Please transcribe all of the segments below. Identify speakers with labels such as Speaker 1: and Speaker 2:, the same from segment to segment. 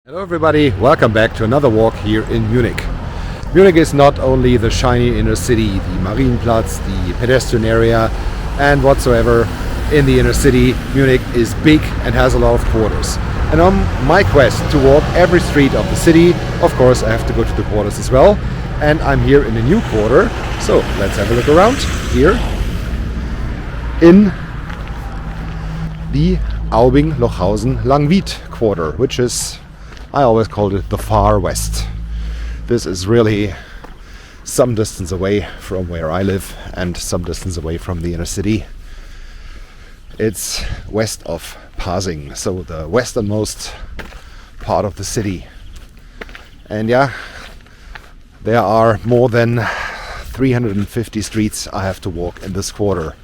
Speaker 1: Hello everybody, welcome back to another walk here in Munich. Munich is not only the shiny inner city, the Marienplatz, the pedestrian area and whatsoever in the inner city. Munich is big and has a lot of quarters. And on my quest to walk every street of the city, of course I have to go to the quarters as well. And I'm here in a new quarter, so let's have a look around here in the Aubing-Lochhausen-Langwied quarter, which is, I always called it the far west. This is really some distance away from where I live and some distance away from the inner city. It's west of Pasing, so the westernmost part of the city. And yeah, there are more than 350 streets I have to walk in this quarter.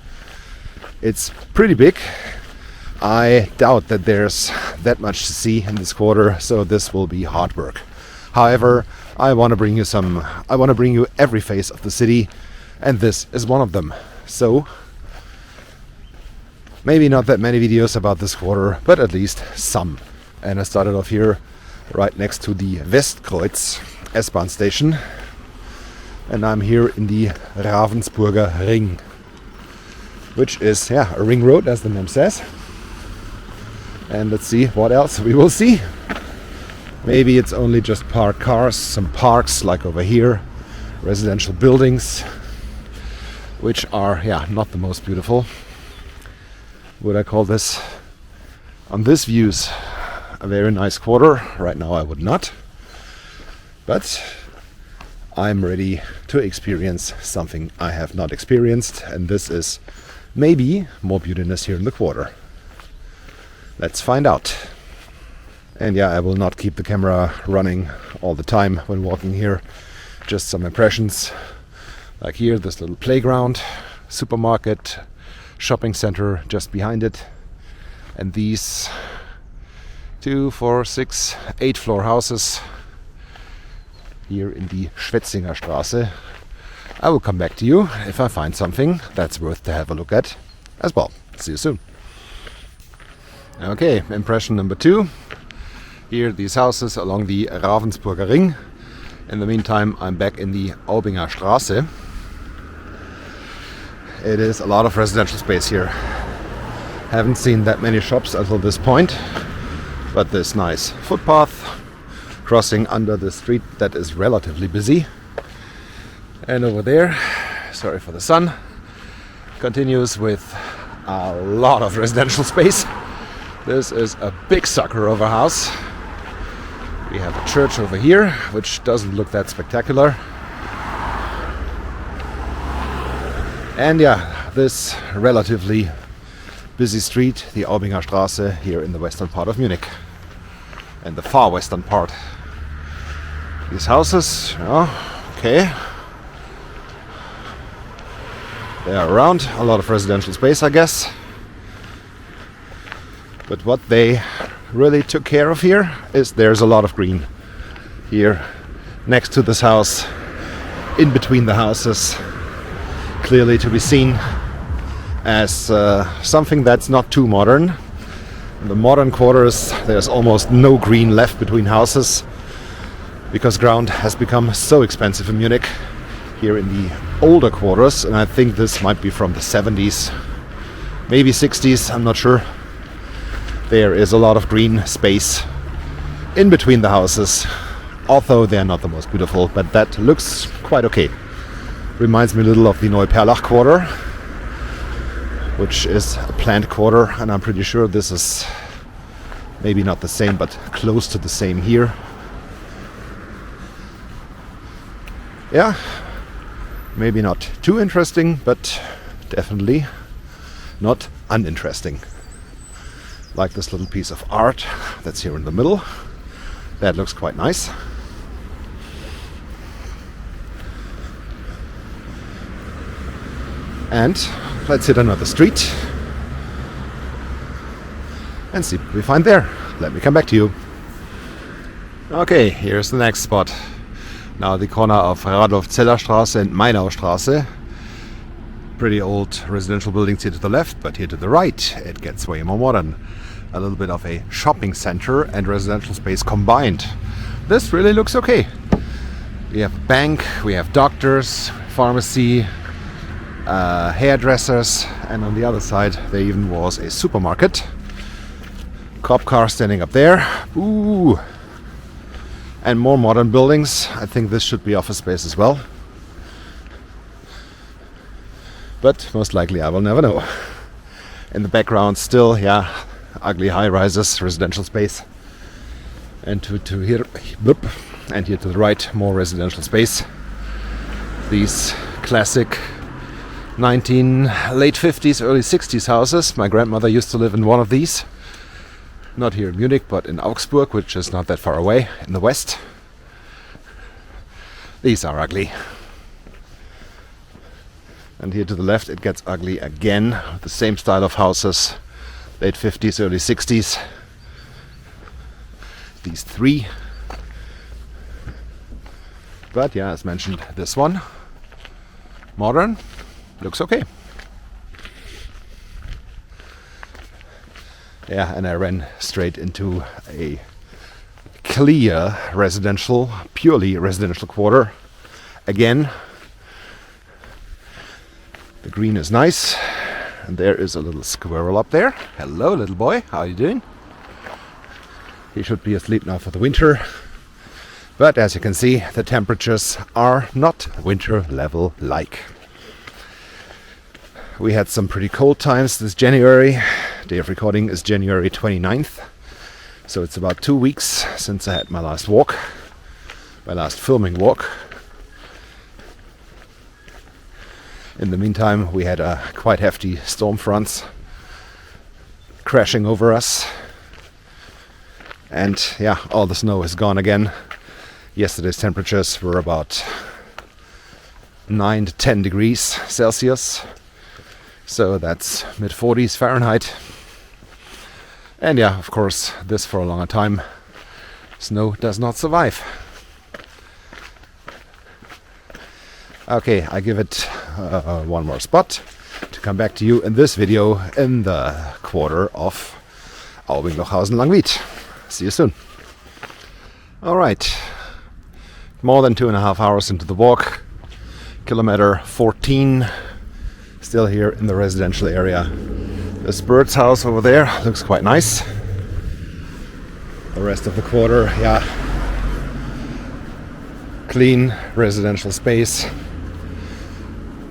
Speaker 1: It's pretty big. I doubt that there's that much to see in this quarter, so this will be hard work. However, I want to bring you every face of the city, and this is one of them. So, maybe not that many videos about this quarter, but at least some. And I started off here, right next to the Westkreuz S-Bahn station. And I'm here in the Ravensburger Ring, which is, a ring road, as the name says. And let's see what else we will see. Maybe it's only just parked cars, some parks like over here, residential buildings, which are, not the most beautiful. Would I call this, on this views, a very nice quarter? Right now I would not. But I'm ready to experience something I have not experienced, and this is maybe more beautiness here in the quarter. Let's find out. And I will not keep the camera running all the time when walking here. Just some impressions. Like here, this little playground, supermarket, shopping center just behind it. And these 2, 4, 6, 8 floor houses here in the Schwetzinger Straße. I will come back to you if I find something that's worth to have a look at as well. See you soon. Okay, impression number 2. Here, these houses along the Ravensburger Ring. In the meantime, I'm back in the Aubinger Straße. It is a lot of residential space here. Haven't seen that many shops until this point, but this nice footpath crossing under the street that is relatively busy. And over there, sorry for the sun, continues with a lot of residential space. This is a big sucker of a house. We have a church over here, which doesn't look that spectacular. And this relatively busy street, the Aubinger Straße, here in the western part of Munich. And the far western part. These houses, okay. They are around, a lot of residential space, I guess. But what they really took care of here is there's a lot of green here next to this house, in between the houses, clearly to be seen as something that's not too modern. In the modern quarters, there's almost no green left between houses because ground has become so expensive in Munich. Here in the older quarters, and I think this might be from the 70s, maybe 60s, I'm not sure. There is a lot of green space in between the houses, although they're not the most beautiful, but that looks quite okay. Reminds me a little of the Neuperlach quarter, which is a planned quarter, and I'm pretty sure this is maybe not the same, but close to the same here. Maybe not too interesting, but definitely not uninteresting. Like this little piece of art that's here in the middle. That looks quite nice. And let's hit another street and see what we find there. Let me come back to you. Okay, here's the next spot. Now the corner of Radolf-Zeller-Straße and Mainau-Straße. Pretty old residential buildings here to the left, but here to the right it gets way more modern. a little bit of a shopping center and residential space combined. This really looks okay. We have a bank, we have doctors, pharmacy, hairdressers, and on the other side there even was a supermarket. Cop car standing up there. Ooh! And more modern buildings. I think this should be office space as well. But most likely I will never know. In the background still, yeah, ugly high-rises, residential space. And to here, and here to the right, more residential space. These classic late 50s, early 60s houses. My grandmother used to live in one of these. Not here in Munich, but in Augsburg, which is not that far away, in the west. These are ugly. And here to the left it gets ugly again. The same style of houses, late 50s, early 60s. These three. But yeah, as mentioned, this one, modern, looks okay. Yeah, and I ran straight into a clear residential, purely residential quarter. Again, the green is nice, and there is a little squirrel up there. Hello, little boy, how are you doing? He should be asleep now for the winter. But as you can see, the temperatures are not winter level like. We had some pretty cold times this January. Day of recording is January 29th. So it's about 2 weeks since I had my last walk, my last filming walk. In the meantime, we had quite hefty storm fronts crashing over us. And yeah, all the snow is gone again. Yesterday's temperatures were about 9 to 10 degrees Celsius. So that's mid-40s Fahrenheit. And yeah, of course, this for a longer time. Snow does not survive. Okay, I give it one more spot to come back to you in this video in the quarter of Aubing-Lochhausen-Langwied. See you soon. Alright, more than 2.5 hours into the walk. Kilometer 14, still here in the residential area. This bird's house over there looks quite nice. The rest of the quarter, yeah, clean residential space.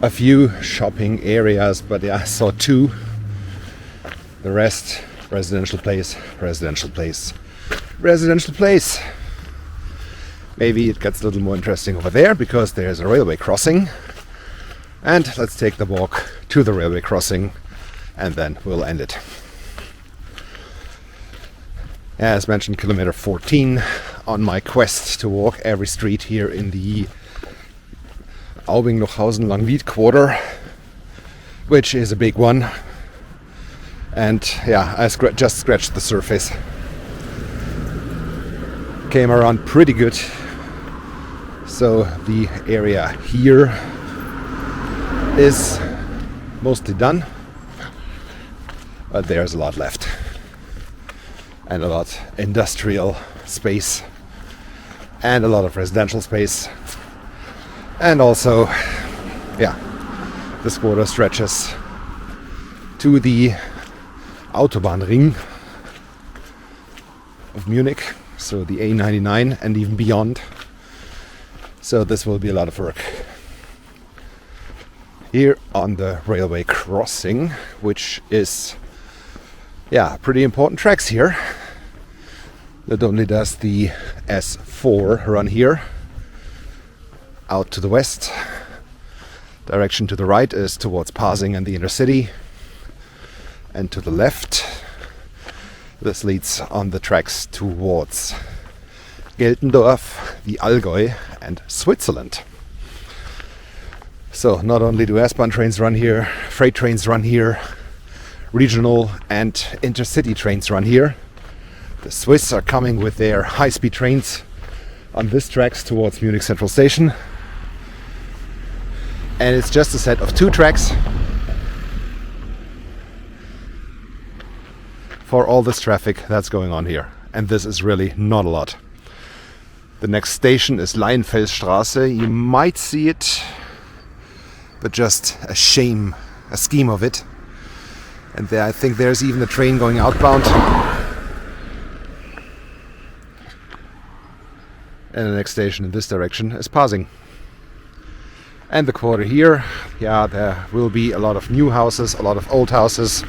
Speaker 1: A few shopping areas, but yeah, I saw 2. The rest, residential place, residential place, residential place. Maybe it gets a little more interesting over there because there's a railway crossing. And let's take the walk to the railway crossing and then we'll end it. As mentioned, kilometer 14 on my quest to walk every street here in the Aubing-Lochhausen-Langwied quarter, which is a big one. And yeah, I just scratched the surface. Came around pretty good. So the area here is mostly done, but there's a lot left. And a lot industrial space and a lot of residential space. And also, yeah, this border stretches to the Autobahnring of Munich, so the A99 and even beyond. So this will be a lot of work. Here on the railway crossing, which is, yeah, pretty important tracks here. Not only does the S4 run here, out to the west. Direction to the right is towards Pasing and the inner city. And to the left, this leads on the tracks towards Geltendorf, the Allgäu and Switzerland. So not only do S-Bahn trains run here, freight trains run here, regional and intercity trains run here. The Swiss are coming with their high-speed trains on this tracks towards Munich Central Station. And it's just a set of 2 tracks for all this traffic that's going on here. And this is really not a lot. The next station is Leinfeldstraße. You might see it, but just a scheme of it. And there, I think there's even a train going outbound. And the next station in this direction is Pasing. And the quarter here, yeah, there will be a lot of new houses, a lot of old houses.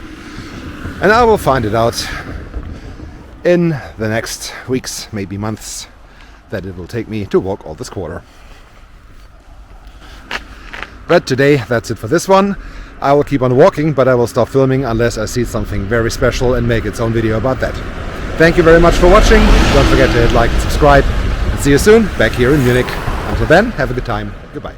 Speaker 1: And I will find it out in the next weeks, maybe months, that it will take me to walk all this quarter. But today, that's it for this one. I will keep on walking, but I will stop filming unless I see something very special and make its own video about that. Thank you very much for watching. Don't forget to hit like and subscribe. And see you soon, back here in Munich. Until then, have a good time. Goodbye.